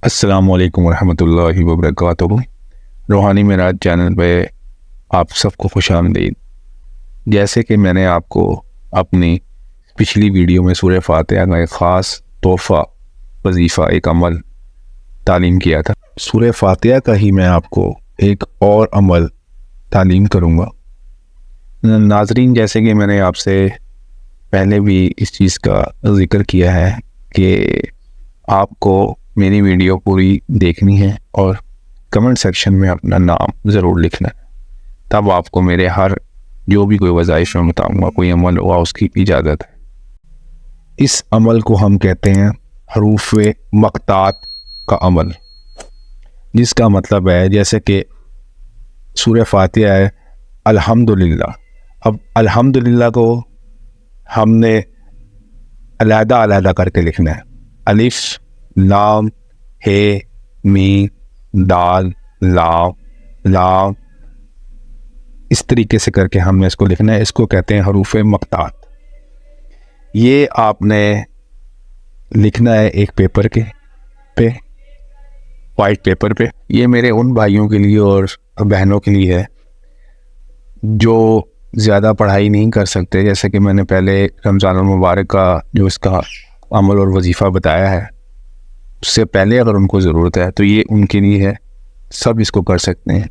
السلام علیکم ورحمۃ اللہ وبرکاتہ۔ روحانی معراج چینل پہ آپ سب کو خوش آمدید۔ جیسے کہ میں نے آپ کو اپنی پچھلی ویڈیو میں سورہ فاتحہ کا ایک خاص تحفہ، وظیفہ، ایک عمل تعلیم کیا تھا، سورہ فاتحہ کا ہی میں آپ کو ایک اور عمل تعلیم کروں گا۔ ناظرین، جیسے کہ میں نے آپ سے پہلے بھی اس چیز کا ذکر کیا ہے کہ آپ کو میری ویڈیو پوری دیکھنی ہے اور کمنٹ سیکشن میں اپنا نام ضرور لکھنا ہے، تب آپ کو میرے ہر جو بھی کوئی وظائف میں بتاؤں گا، کوئی عمل ہوا، اس کی اجازت ہے۔ اس عمل کو ہم کہتے ہیں حروف مقطعات کا عمل، جس کا مطلب ہے جیسے کہ سورہ فاتحہ ہے الحمدللہ۔ اب الحمدللہ کو ہم نے علیحدہ علیحدہ کر کے لکھنا ہے، الف لام ہے میم دال لام لام، اس طریقے سے کر کے ہم نے اس کو لکھنا ہے۔ اس کو کہتے ہیں حروف مقطعات۔ یہ آپ نے لکھنا ہے ایک پیپر پہ، وائٹ پیپر پہ۔ یہ میرے ان بھائیوں کے لیے اور بہنوں کے لیے ہے جو زیادہ پڑھائی نہیں کر سکتے، جیسے کہ میں نے پہلے رمضان المبارک کا جو اس کا عمل اور وظیفہ بتایا ہے، اس سے پہلے اگر ان کو ضرورت ہے تو یہ ان کے لیے ہے، سب اس کو کر سکتے ہیں۔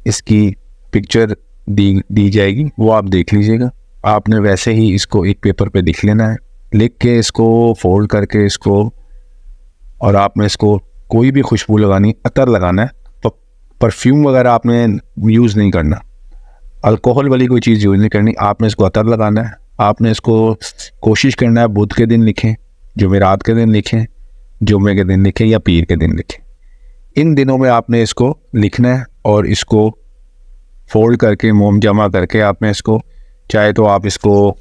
اس کی پکچر دی جائے گی، وہ آپ دیکھ لیجئے گا۔ آپ نے ویسے ہی اس کو ایک پیپر پہ لکھ لینا ہے، لکھ کے اس کو فولڈ کر کے اس کو، اور آپ نے اس کو کوئی بھی خوشبو لگانی، عطر لگانا ہے، پرفیوم وغیرہ آپ نے یوز نہیں کرنا، الکوہل والی کوئی چیز یوز نہیں کرنی، آپ نے اس کو عطر لگانا ہے۔ آپ نے اس کو کوشش کرنا ہے بدھ کے دن لکھیں، جمعرات کے دن لکھیں، جمعے کے دن لکھیں یا پیر کے دن لکھیں۔ ان دنوں میں آپ نے اس کو لکھنا ہے اور اس کو فولڈ کر کے، موم جمع کر کے، آپ نے اس کو، چاہے تو آپ اس کو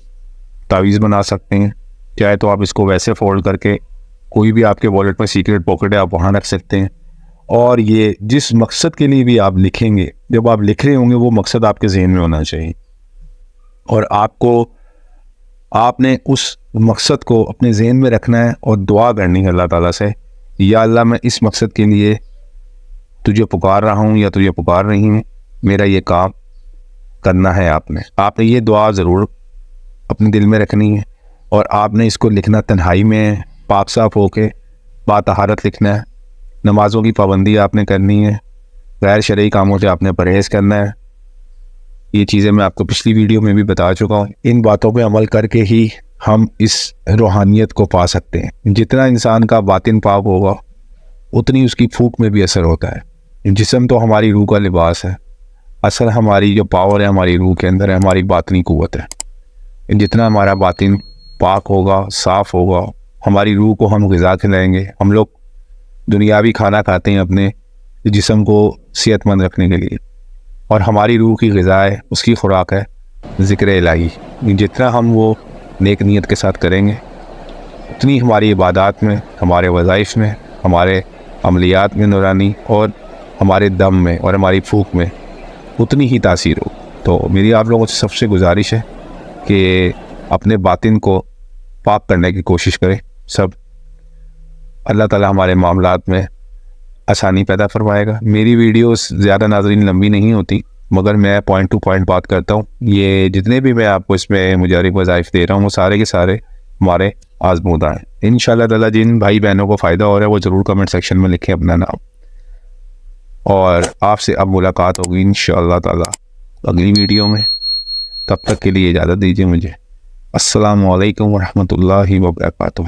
تعویذ بنا سکتے ہیں، چاہے تو آپ اس کو ویسے فولڈ کر کے کوئی بھی آپ کے والیٹ میں سیکرٹ پاکٹ ہے آپ وہاں رکھ سکتے ہیں۔ اور یہ جس مقصد کے لیے بھی آپ لکھیں گے، جب آپ لکھ رہے ہوں گے، وہ مقصد آپ کے ذہن میں ہونا چاہیے، اور آپ نے اس مقصد کو اپنے ذہن میں رکھنا ہے اور دعا کرنی ہے اللہ تعالیٰ سے، یا اللہ میں اس مقصد کے لیے تجھے پکار رہا ہوں یا تجھے پکار رہی ہوں، میرا یہ کام کرنا ہے۔ آپ نے یہ دعا ضرور اپنے دل میں رکھنی ہے، اور آپ نے اس کو لکھنا تنہائی میں، پاک صاف ہو کے، باطہارت لکھنا ہے۔ نمازوں کی پابندی آپ نے کرنی ہے، غیر شرعی کاموں سے آپ نے پرہیز کرنا ہے۔ یہ چیزیں میں آپ کو پچھلی ویڈیو میں بھی بتا چکا ہوں۔ ان باتوں پہ عمل کر کے ہی ہم اس روحانیت کو پا سکتے ہیں۔ جتنا انسان کا باطن پاک ہوگا، اتنی اس کی پھونک میں بھی اثر ہوتا ہے۔ جسم تو ہماری روح کا لباس ہے، اصل ہماری جو پاور ہے ہماری روح کے اندر ہے، ہماری باطنی قوت ہے۔ جتنا ہمارا باطن پاک ہوگا، صاف ہوگا، ہماری روح کو ہم غذا کھلائیں گے۔ ہم لوگ دنیاوی کھانا کھاتے ہیں اپنے جسم کو صحت مند رکھنے کے لیے، اور ہماری روح کی غذا ہے، اس کی خوراک ہے ذکر الہی۔ جتنا ہم وہ نیک نیت کے ساتھ کریں گے، اتنی ہماری عبادات میں، ہمارے وظائف میں، ہمارے عملیات میں نورانی، اور ہمارے دم میں اور ہماری پھونک میں اتنی ہی تاثیر ہو۔ تو میری آپ لوگوں سے سب سے گزارش ہے کہ اپنے باطن کو پاک کرنے کی کوشش کریں سب۔ اللہ تعالیٰ ہمارے معاملات میں آسانی پیدا فرمائے گا۔ میری ویڈیوز زیادہ ناظرین لمبی نہیں ہوتی، مگر میں پوائنٹ ٹو پوائنٹ بات کرتا ہوں۔ یہ جتنے بھی میں آپ کو اس میں مجرب وظائف دے رہا ہوں، وہ سارے کے سارے ہمارے آزمودہ ہیں۔ انشاءاللہ تعالیٰ جن بھائی بہنوں کو فائدہ ہو رہا ہے وہ ضرور کمنٹ سیکشن میں لکھیں اپنا نام، اور آپ سے اب ملاقات ہوگی انشاءاللہ تعالیٰ اگلی ویڈیو میں۔ تب تک کے لیے اجازت دیجیے مجھے۔ السلام علیکم ورحمۃ اللہ وبرکاتہ۔